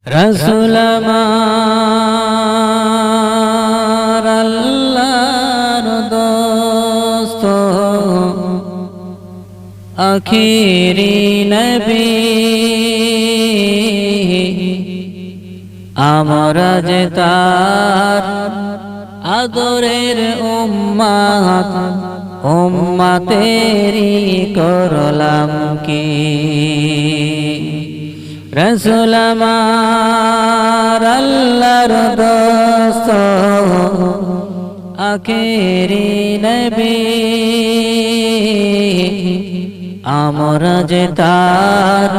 রসুল আমার আল্লাহর দোস্ত আখিরি নবী আমরা যে তার আদরের উম্মত উম্মতেরি করলাম কি রসুল আমার আল্লাহর দোস্ত আখিরি নবী আমরা যে তার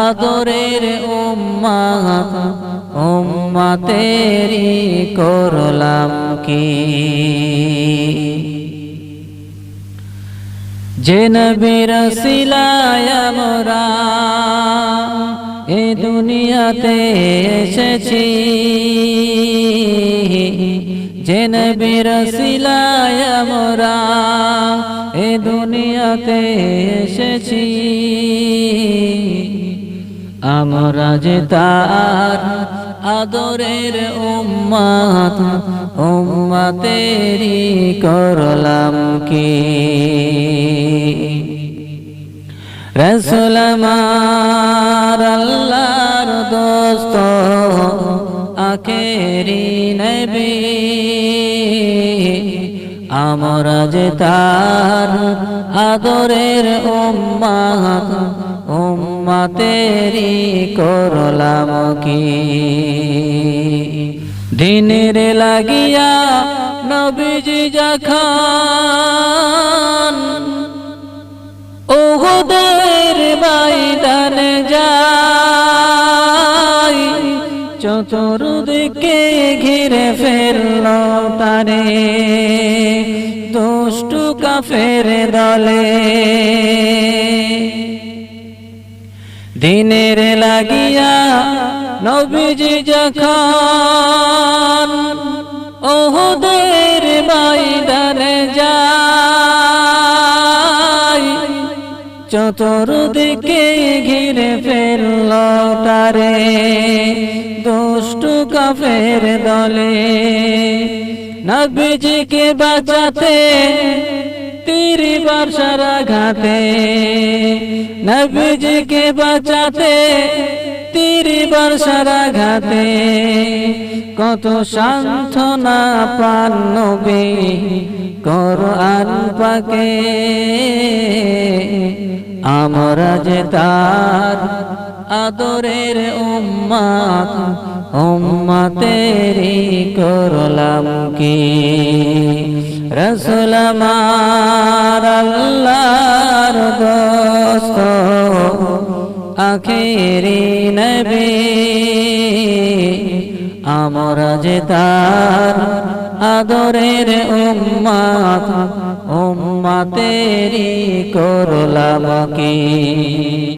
আদরের উম্মত উম্মতেরি করলাম কি যে নবীর সিলায় আমরা এ দুনিয়াতে এসেছি যে নবীর সিলায় আমরা এ দুনিয়াতে এসেছি আমরা যে তার আদরের উম্মত উম্মতেরি করলাম কি রসুল আমার আল্লাহর দোস্ত আখিরি নবী আমরা যে তার আদরের উম্মত উম্মতেরি করলাম কি দিনের লাগিয়া নবীজি যখন উহুদের ময়দানে যায় চতুর্দিকে ঘিরে ফেলল তারে দুষ্টু কাফের দলে দিনের লাগিয়া নবীজি যখন উহুদের ময়দানে যায় চতুর্দিকে ঘিরে ফেলল তারে দুষ্টু কাফের দলে নবীজিকে বাঁচাতে তীর বর্ষার আঘাতে নবীজিকে বাঁচাতে তীর বর্ষার আঘাতে কত সান্ত্বনা পান নবী কোরআন পাকে আমরা যে তার আদরের উম্মত উম্মতেরি করলাম কি রসুল আমার আল্লাহর দোস্ত আখিরি নবী আমরা যে তার আদরের উম্মত উম্মতেরি করলাম কি